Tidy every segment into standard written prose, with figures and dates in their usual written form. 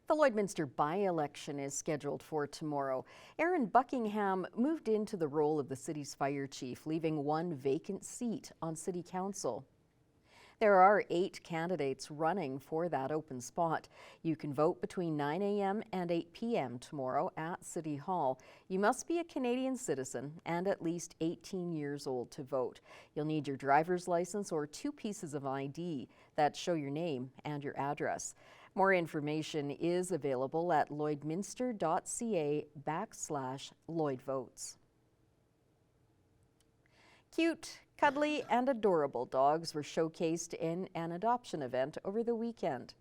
The Lloydminster by-election is scheduled for tomorrow. Aaron Buckingham moved into the role of the city's fire chief, leaving one vacant seat on city council. There are 8 candidates running for that open spot. You can vote between 9 a.m. and 8 p.m. tomorrow at City Hall. You must be a Canadian citizen and at least 18 years old to vote. You'll need your driver's license or 2 pieces of ID that show your name and your address. More information is available at lloydminster.ca/LloydVotes. Cute, cuddly, and adorable dogs were showcased in an adoption event over the weekend.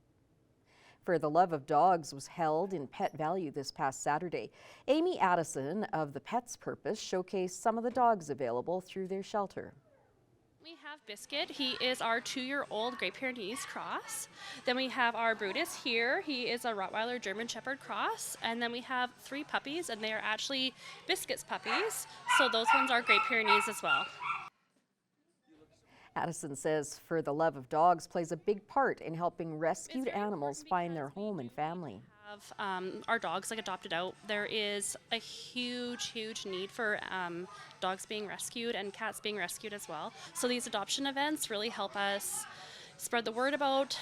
For the Love of Dogs was held in Pet Value this past Saturday. Amy Addison of the Pet's Purpose showcased some of the dogs available through their shelter. We have Biscuit. He is our 2-year-old Great Pyrenees cross. Then we have our Brutus here. He is a Rottweiler German Shepherd cross. And then we have 3 puppies, and they are actually Biscuit's puppies. So those ones are Great Pyrenees as well. Addison says For the Love of Dogs plays a big part in helping rescued animals find their home and family. Our dogs adopted out. There is a huge need for dogs being rescued and cats being rescued as well. So these adoption events really help us spread the word about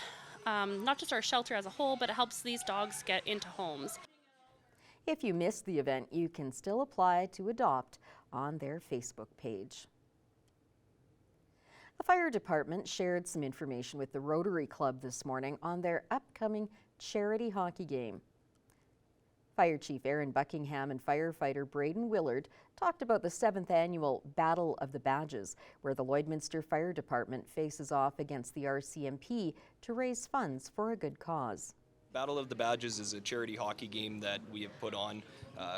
not just our shelter as a whole, but it helps these dogs get into homes. If you missed the event, you can still apply to adopt on their Facebook page. The fire department shared some information with the Rotary Club this morning on their upcoming charity hockey game. Fire Chief Aaron Buckingham and firefighter Braden Willard talked about the 7th annual Battle of the Badges, where the Lloydminster Fire Department faces off against the RCMP to raise funds for a good cause. Battle of the Badges is a charity hockey game that we have put on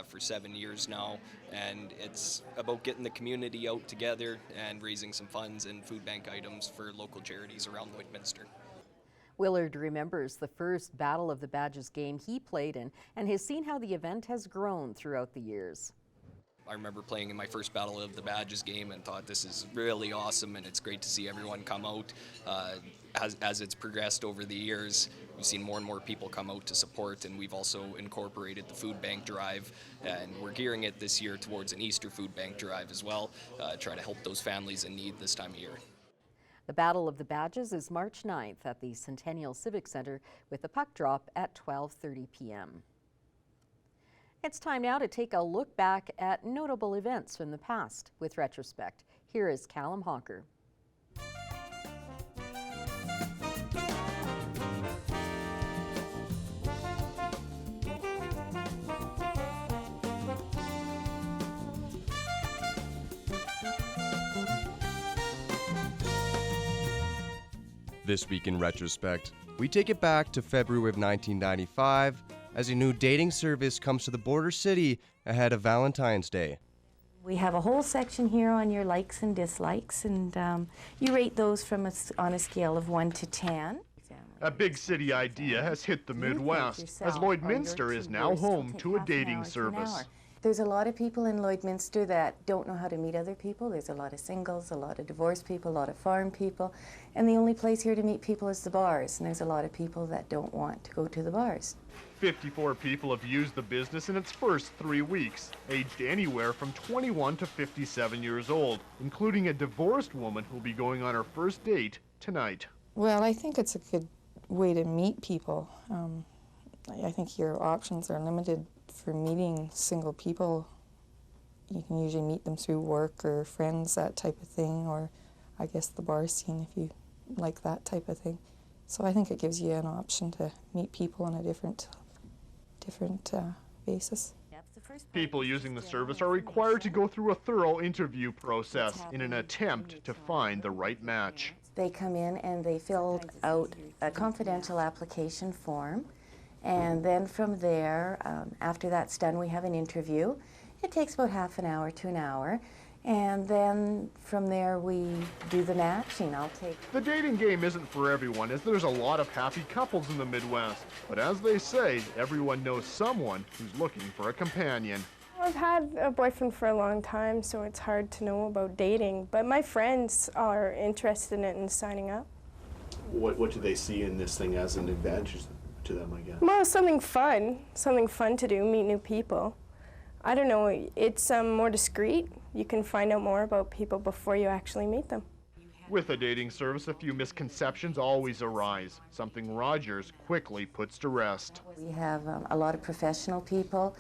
for 7 years now, and it's about getting the community out together and raising some funds and food bank items for local charities around Lloydminster. Willard remembers the first Battle of the Badges game he played in and has seen how the event has grown throughout the years. I remember playing in my first Battle of the Badges game and thought this is really awesome, and it's great to see everyone come out. As it's progressed over the years, we've seen more and more people come out to support, and we've also incorporated the food bank drive, and we're gearing it this year towards an Easter food bank drive as well, try to help those families in need this time of year. The Battle of the Badges is March 9th at the Centennial Civic Center with a puck drop at 12:30 p.m. It's time now to take a look back at notable events from the past with Retrospect. Here is Callum Honker. This week in Retrospect, we take it back to February of 1995 as a new dating service comes to the border city ahead of Valentine's Day. We have a whole section here on your likes and dislikes, and you rate those on a scale of 1 to 10. A big city idea has hit the Midwest, as Lloydminster is now home to a dating service. There's a lot of people in Lloydminster that don't know how to meet other people. There's a lot of singles, a lot of divorced people, a lot of farm people, and the only place here to meet people is the bars, and there's a lot of people that don't want to go to the bars. 54 people have used the business in its first 3 weeks, aged anywhere from 21 to 57 years old, including a divorced woman who'll be going on her first date tonight. Well, I think it's a good way to meet people. I think your options are limited for meeting single people. You can usually meet them through work or friends, that type of thing, or I guess the bar scene if you like that type of thing. So I think it gives you an option to meet people on a different basis. People using the service are required to go through a thorough interview process in an attempt to find the right match. They come in and they fill out a confidential application form, and then from there, after that's done, we have an interview. It takes about half an hour to an hour, and then from there we do the matching. The dating game isn't for everyone, as there's a lot of happy couples in the Midwest. But as they say, everyone knows someone who's looking for a companion. I've had a boyfriend for a long time, so it's hard to know about dating, but my friends are interested in it and signing up. What do they see in this thing as an advantage to them, I guess? Well, something fun to do, meet new people. I don't know, it's more discreet. You can find out more about people before you actually meet them. With a dating service, a few misconceptions always arise, something Rogers quickly puts to rest. We have a lot of professional people.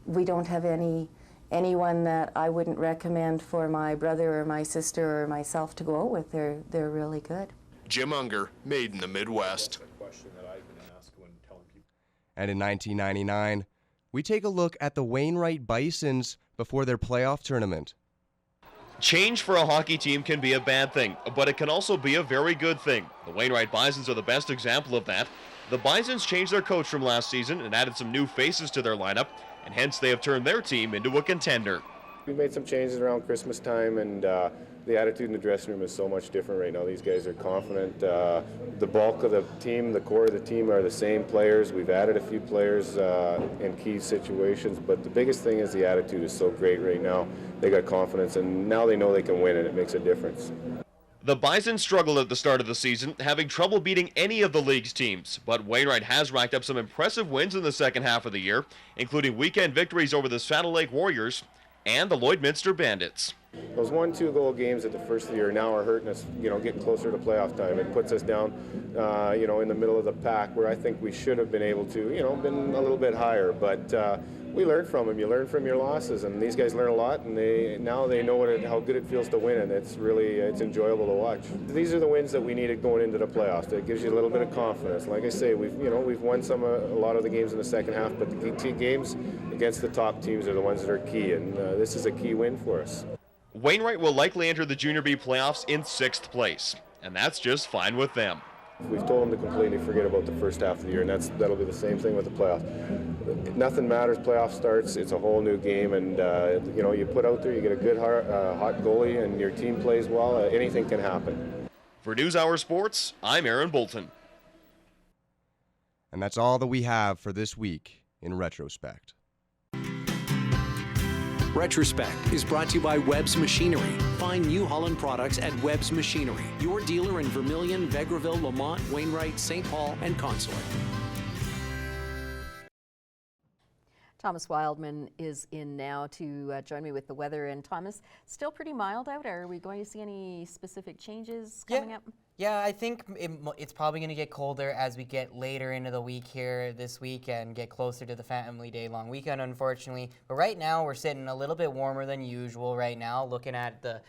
We don't have anyone that I wouldn't recommend for my brother or my sister or myself to go out with. They're really good. Jim Unger, Made in the Midwest. And in 1999, we take a look at the Wainwright Bisons before their playoff tournament. Change for a hockey team can be a bad thing, but it can also be a very good thing. The Wainwright Bisons are the best example of that. The Bisons changed their coach from last season and added some new faces to their lineup, and hence they have turned their team into a contender. We made some changes around Christmas time, and the attitude in the dressing room is so much different right now. These guys are confident. The bulk of the team, the core of the team are the same players. We've added a few players in key situations, but the biggest thing is the attitude is so great right now. They got confidence, and now they know they can win, and it makes a difference. The Bison struggled at the start of the season, having trouble beating any of the league's teams, but Wainwright has racked up some impressive wins in the second half of the year, including weekend victories over the Saddle Lake Warriors and the Lloydminster Bandits. Those 1-2 goal games at the first of the year now are hurting us, getting closer to playoff time. It puts us down, in the middle of the pack where I think we should have been able to, been a little bit higher. But we learn from them. You learn from your losses, and these guys learn a lot, and now they know how good it feels to win, and it's enjoyable to watch. These are the wins that we needed going into the playoffs. It gives you a little bit of confidence. Like I say, we've won a lot of the games in the second half, but the games against the top teams are the ones that are key, and this is a key win for us. Wainwright will likely enter the Junior B playoffs in 6th place, and that's just fine with them. We've told them to completely forget about the first half of the year, and that'll be the same thing with the playoffs. Nothing matters. Playoff starts. It's a whole new game, and you put out there, you get a good hot goalie, and your team plays well. Anything can happen. For NewsHour Sports, I'm Aaron Bolton. And that's all that we have for this week in retrospect. Retrospect is brought to you by Webb's Machinery. Find New Holland products at Webb's Machinery, your dealer in Vermilion, Vegreville, Lamont, Wainwright, St. Paul, and Consulate. Thomas Wildman is in now to join me with the weather. And Thomas, still pretty mild out. Are we going to see any specific changes coming up? Yeah, I think it's probably going to get colder as we get later into the week here this week and get closer to the Family Day long weekend, unfortunately. But right now, we're sitting a little bit warmer than usual right now. Looking at the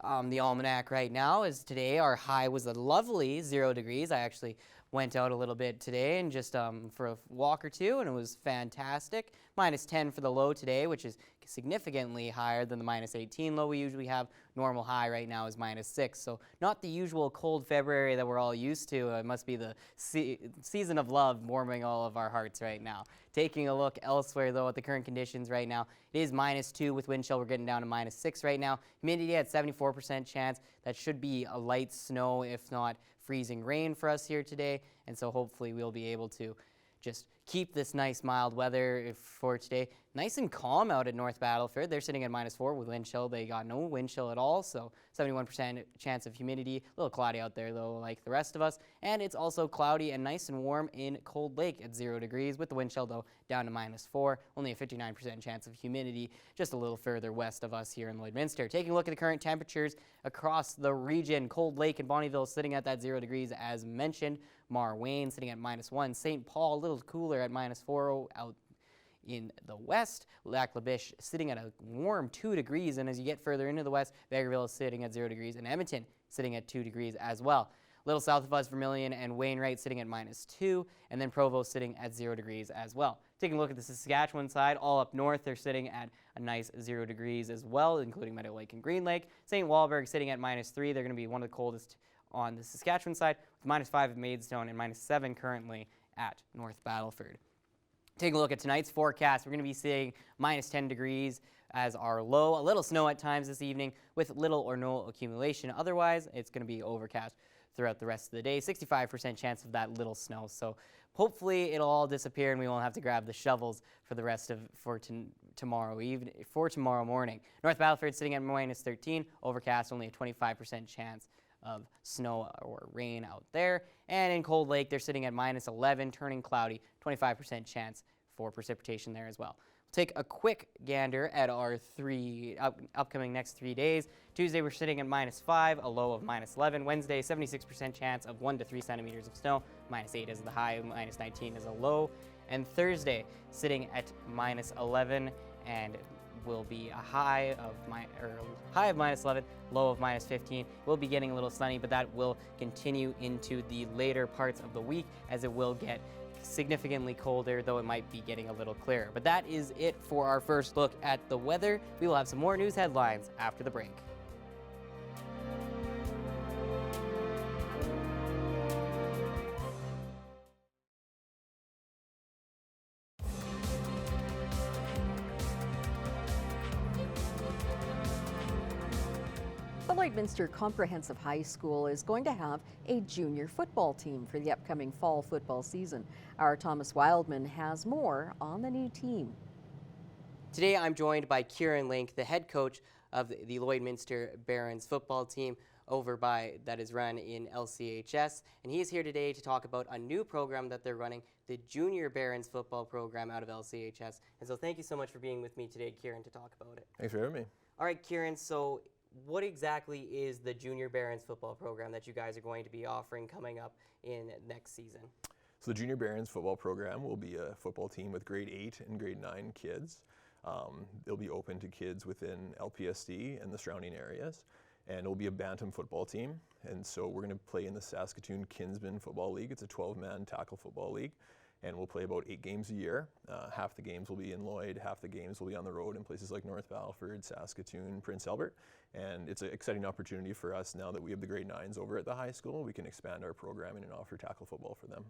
almanac right now, is today our high was a lovely 0 degrees. I actually went out a little bit today and just for a walk or two, and it was fantastic. -10 for the low today, which is significantly higher than the -18 low we usually have. Normal high right now is -6, so not the usual cold February that we're all used to. It must be the season of love warming all of our hearts right now. Taking a look elsewhere, though, at the current conditions right now, it is -2 with wind chill. We're getting down to -6 right now. Humidity at 74% chance. That should be a light snow, if not freezing rain for us here today, and so hopefully we'll be able to just keep this nice mild weather for today. Nice and calm out at North Battleford. They're sitting at -4 with wind chill. They got no wind chill at all, so 71% chance of humidity. A little cloudy out there, though, like the rest of us. And it's also cloudy and nice and warm in Cold Lake at 0 degrees with the wind chill, though, down to -4. Only a 59% chance of humidity just a little further west of us here in Lloydminster. Taking a look at the current temperatures across the region, Cold Lake and Bonnyville sitting at that 0 degrees as mentioned. Marwayne sitting at -1. St. Paul a little cooler at -4 out in the west. Lac La Biche sitting at a warm 2 degrees, and as you get further into the west, Vegreville is sitting at 0 degrees, and Edmonton sitting at 2 degrees as well. A little south of us, Vermilion and Wainwright sitting at -2, and then Provo sitting at 0 degrees as well. Taking a look at the Saskatchewan side, all up north, they're sitting at a nice 0 degrees as well, including Meadow Lake and Green Lake. St. Walburg sitting at -3. They're going to be one of the coldest on the Saskatchewan side, with -5 at Maidstone and -7 currently at North Battleford. Taking a look at tonight's forecast, we're going to be seeing -10 degrees as our low. A little snow at times this evening with little or no accumulation. Otherwise, it's going to be overcast throughout the rest of the day. 65% chance of that little snow. So hopefully it'll all disappear and we won't have to grab the shovels for the rest of tomorrow morning. North Battleford sitting at -13, overcast, only a 25% chance of snow or rain out there. And in Cold Lake, they're sitting at -11, turning cloudy, 25% chance for precipitation there as well. We'll take a quick gander at our upcoming next 3 days. Tuesday, we're sitting at -5, a low of -11. Wednesday, 76% chance of 1 to 3 centimeters of snow, -8 is the high, -19 is a low. And Thursday, sitting at -11 and will be a high of -11, low of -15. We'll be getting a little sunny, but that will continue into the later parts of the week as it will get significantly colder, though it might be getting a little clearer. But that is it for our first look at the weather. We will have some more news headlines after the break. The Lloydminster Comprehensive High School is going to have a junior football team for the upcoming fall football season. Our Thomas Wildman has more on the new team. Today I'm joined by Kieran Link, the head coach of the Lloydminster Barons football team that is run in LCHS, and he is here today to talk about a new program that they're running, the Junior Barons football program out of LCHS. And so thank you so much for being with me today, Kieran, to talk about it. Thanks for having me. All right, Kieran, so what exactly is the Junior Barons football program that you guys are going to be offering coming up in next season? So the Junior Barons football program will be a football team with grade 8 and grade 9 kids. It'll be open to kids within LPSD and the surrounding areas. And it'll be a bantam football team. And so we're going to play in the Saskatoon Kinsman Football League. It's a 12-man tackle football league. And we'll play about 8 games a year. Half the games will be in Lloyd, half the games will be on the road in places like North Battleford, Saskatoon, Prince Albert. And it's an exciting opportunity for us now that we have the grade 9s over at the high school. We can expand our programming and offer tackle football for them.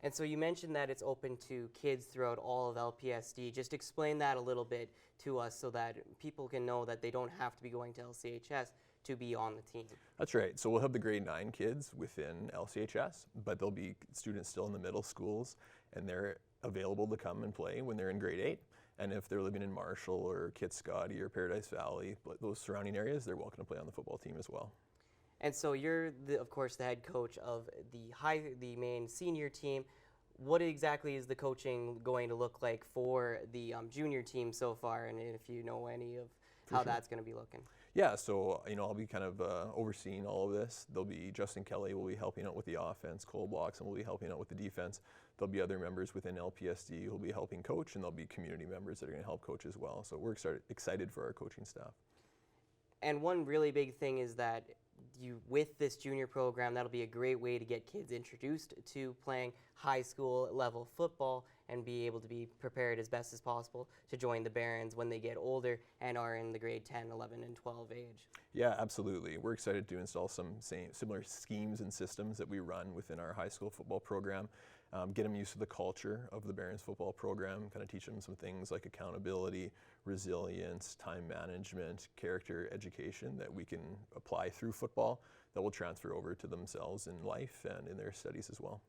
And so you mentioned that it's open to kids throughout all of LPSD. Just explain that a little bit to us so that people can know that they don't have to be going to LCHS to be on the team. That's right. So we'll have the grade 9 kids within LCHS, but there'll be students still in the middle schools, and they're available to come and play when they're in grade 8. And if they're living in Marshall or Kitscoty or Paradise Valley, those surrounding areas, they're welcome to play on the football team as well. And so you're, of course, the head coach of the main senior team. What exactly is the coaching going to look like for the junior team so far, and if you know any of how that's going to be looking? Yeah, so I'll be kind of overseeing all of this. There'll be Justin Kelly will be helping out with the offense, Cole Blocks, and will be helping out with the defense. There'll be other members within LPSD who will be helping coach, and there'll be community members that are going to help coach as well. So we're excited for our coaching staff. And one really big thing is that with this junior program, that'll be a great way to get kids introduced to playing high school level football and be able to be prepared as best as possible to join the Barons when they get older and are in the grade 10, 11, and 12 age. Yeah, absolutely. We're excited to install some similar schemes and systems that we run within our high school football program. Get them used to the culture of the Barons football program, kind of teach them some things like accountability, resilience, time management, character education that we can apply through football that will transfer over to themselves in life and in their studies as well.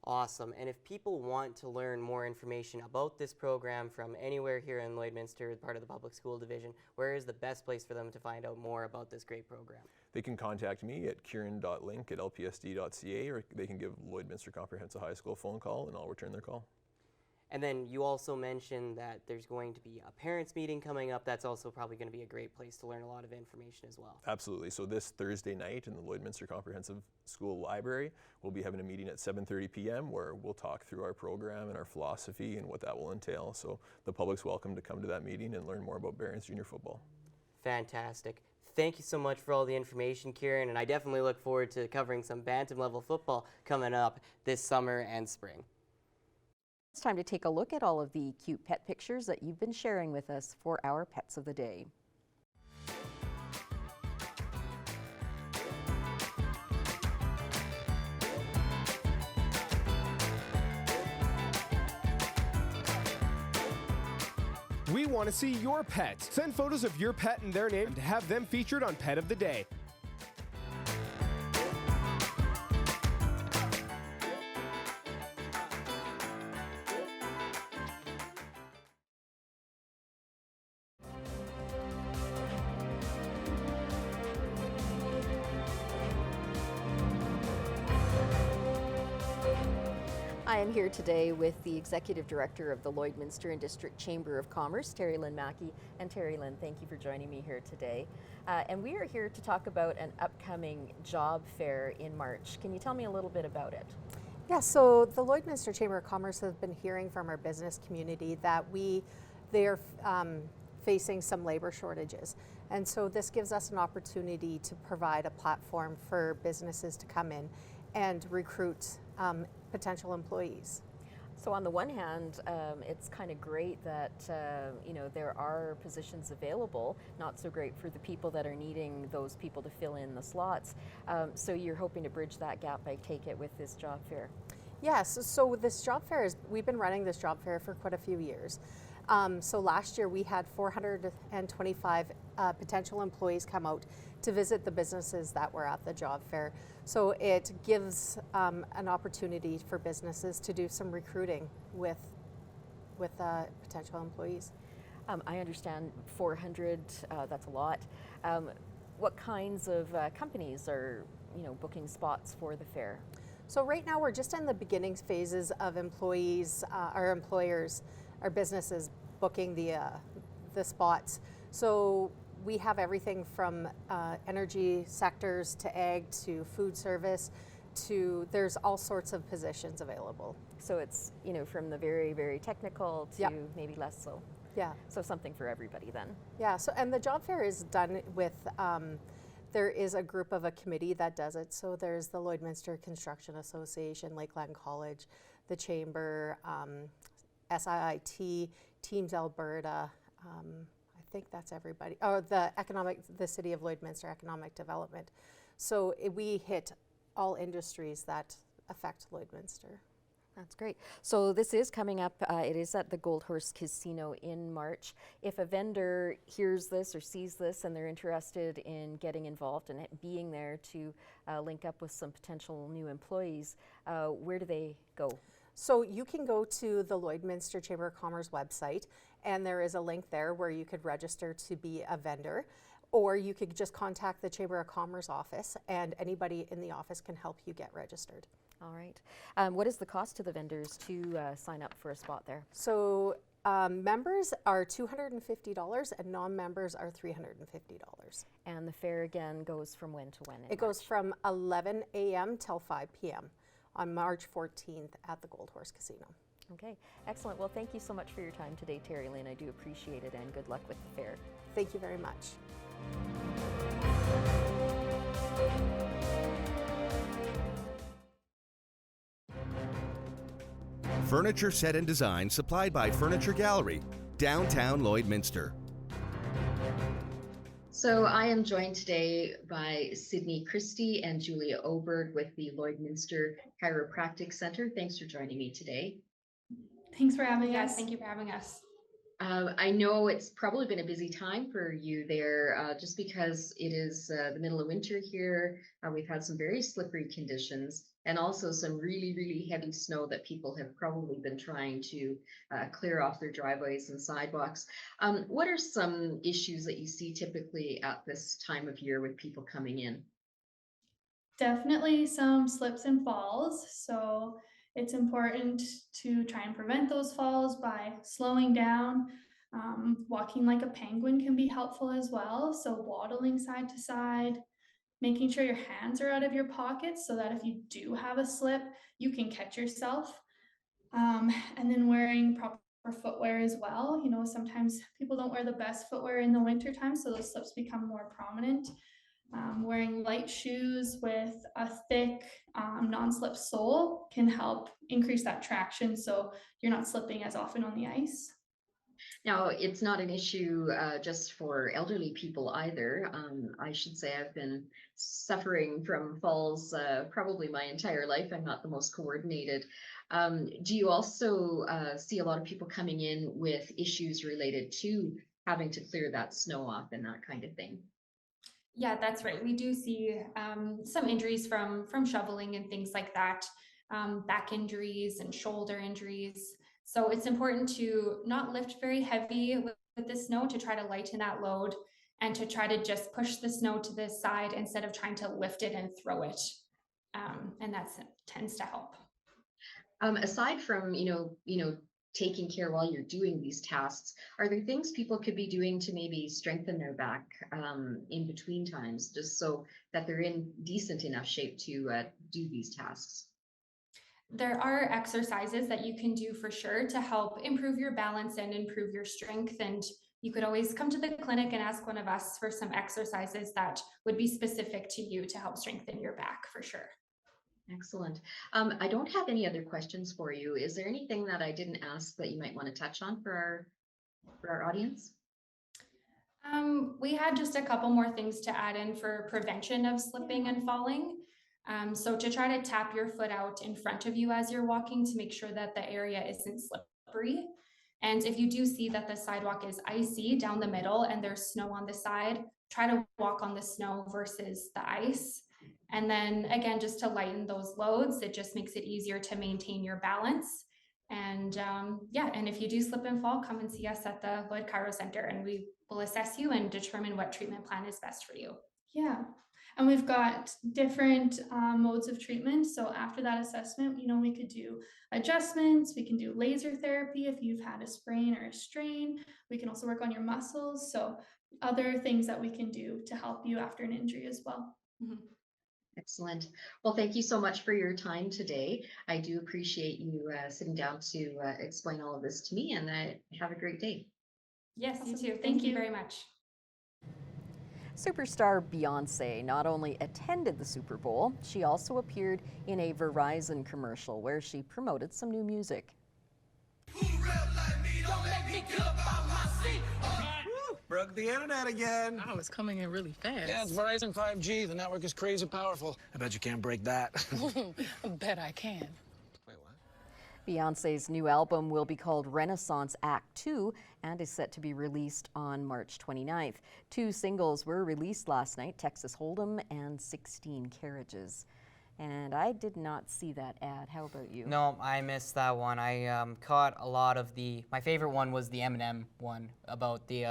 Awesome. And if people want to learn more information about this program from anywhere here in Lloydminster, part of the public school division, where is the best place for them to find out more about this great program? They can contact me at kieran.link@lpsd.ca, or they can give Lloydminster Comprehensive High School a phone call and I'll return their call. And then you also mentioned that there's going to be a parents meeting coming up. That's also probably going to be a great place to learn a lot of information as well. Absolutely. So this Thursday night in the Lloydminster Comprehensive School Library, we'll be having a meeting at 7:30 p.m. where we'll talk through our program and our philosophy and what that will entail. So the public's welcome to come to that meeting and learn more about Barons Junior Football. Fantastic. Thank you so much for all the information, Kieran, and I definitely look forward to covering some bantam level football coming up this summer and spring. It's time to take a look at all of the cute pet pictures that you've been sharing with us for our Pets of the Day. We want to see your pet. Send photos of your pet and their name to have them featured on Pet of the Day. I am here today with the Executive Director of the Lloydminster and District Chamber of Commerce, Terry Lynn Mackey. And Terry Lynn, thank you for joining me here today. And we are here to talk about an upcoming job fair in March. Can you tell me a little bit about it? Yeah, so the Lloydminster Chamber of Commerce has been hearing from our business community that they're facing some labor shortages. And so this gives us an opportunity to provide a platform for businesses to come in and recruit potential employees. So on the one hand, it's kind of great that there are positions available. Not so great for the people that are needing those people to fill in the slots. So you're hoping to bridge that gap, I take it, with this job fair. Yes. So this job fair we've been running this job fair for quite a few years. So last year we had 425 potential employees come out to visit the businesses that were at the job fair. So it gives an opportunity for businesses to do some recruiting with potential employees. I understand 400, that's a lot. What kinds of companies are booking spots for the fair? So right now we're just in the beginning phases of employees, our employers, our businesses booking the spots. So we have everything from energy sectors to ag to food service to there's all sorts of positions available. So it's from the very, very technical to maybe less so. Yeah. So something for everybody then. Yeah. So and the job fair is done with. There is a group of a committee that does it. So there's the Lloydminster Construction Association, Lakeland College, the Chamber, SIIT, Teams Alberta. I think that's everybody. Oh, the City of Lloydminster Economic Development. So we hit all industries that affect Lloydminster. That's great. So this is coming up, it is at the Gold Horse Casino in March. If a vendor hears this or sees this and they're interested in getting involved and being there to link up with some potential new employees, where do they go? So you can go to the Lloydminster Chamber of Commerce website, and there is a link there where you could register to be a vendor, or you could just contact the Chamber of Commerce office, and anybody in the office can help you get registered. All right. What is the cost to the vendors to sign up for a spot there? So members are $250 and non-members are $350. And the fair again goes from when to when? It goes from 11 a.m. till 5 p.m. on March 14th at the Gold Horse Casino. Okay, excellent. Well, thank you so much for your time today, Terry Lynn. I do appreciate it, and good luck with the fair. Thank you very much. Furniture set and design supplied by Furniture Gallery, downtown Lloydminster. So I am joined today by Sydney Christie and Julia Oberg with the Lloydminster Chiropractic Center. Thanks for joining me today. Thanks for having us. Thank you for having us. I know it's probably been a busy time for you there, just because it is the middle of winter here. We've had some very slippery conditions and also some really, really heavy snow that people have probably been trying to clear off their driveways and sidewalks. What are some issues that you see typically at this time of year with people coming in? Definitely some slips and falls. So it's important to try and prevent those falls by slowing down. Walking like a penguin can be helpful as well. So waddling side to side, making sure your hands are out of your pockets so that if you do have a slip, you can catch yourself. And then wearing proper footwear as well. You know, sometimes people don't wear the best footwear in the winter time, so those slips become more prominent. Wearing light shoes with a thick non-slip sole can help increase that traction so you're not slipping as often on the ice. Now, it's not an issue just for elderly people either. I should say I've been suffering from falls probably my entire life. I'm not the most coordinated. Do you also see a lot of people coming in with issues related to having to clear that snow off and that kind of thing? Yeah, that's right. We do see some injuries from shoveling and things like that, back injuries and shoulder injuries. So it's important to not lift very heavy with the snow, to try to lighten that load and to try to just push the snow to the side instead of trying to lift it and throw it. And that tends to help. Aside from, taking care while you're doing these tasks, are there things people could be doing to maybe strengthen their back in between times, just so that they're in decent enough shape to do these tasks? There are exercises that you can do for sure to help improve your balance and improve your strength. And you could always come to the clinic and ask one of us for some exercises that would be specific to you to help strengthen your back for sure. Excellent. I don't have any other questions for you. Is there anything that I didn't ask that you might want to touch on for our audience? We had just a couple more things to add in for prevention of slipping and falling. So to try to tap your foot out in front of you as you're walking to make sure that the area isn't slippery. And if you do see that the sidewalk is icy down the middle and there's snow on the side, try to walk on the snow versus the ice. And then again, just to lighten those loads, it just makes it easier to maintain your balance. And yeah, and if you do slip and fall, come and see us at the Lloyd Chiro Center and we will assess you and determine what treatment plan is best for you. Yeah. And we've got different modes of treatment. So after that assessment, we could do adjustments. We can do laser therapy if you've had a sprain or a strain. We can also work on your muscles. So other things that we can do to help you after an injury as well. Mhm. Excellent. Well, thank you so much for your time today. I do appreciate you sitting down to explain all of this to me, and have a great day. Yes, you Awesome. too. Thank you very much. Superstar Beyonce not only attended the Super Bowl, she also appeared in a Verizon commercial where she promoted some new music. Broke the internet again. Oh, it's coming in really fast. Yeah, it's Verizon 5G. The network is crazy powerful. I bet you can't break that. Bet I can. Wait, what? Beyonce's new album will be called Renaissance Act 2 and is set to be released on March 29th. 2 singles were released last night, Texas Hold'em and 16 Carriages. And I did not see that ad. How about you? No, I missed that one. I caught a lot of my favorite one was the Eminem one about the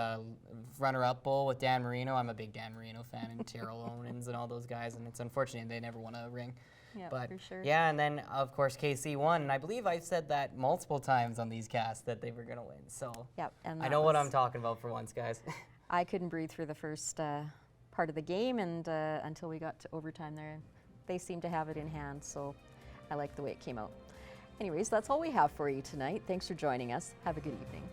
runner-up bowl with Dan Marino. I'm a big Dan Marino fan, and Terrell Owens and all those guys, and it's unfortunate they never won a ring. Yeah, but for sure. yeah, and then of course KC won, and I believe I've said that multiple times on these casts that they were gonna win. So Yep, and I know what I'm talking about for once, guys. I couldn't breathe through the first part of the game, and until we got to overtime there, they seemed to have it in hand, so I like the way it came out. Anyways, that's all we have for you tonight. Thanks for joining us. Have a good evening.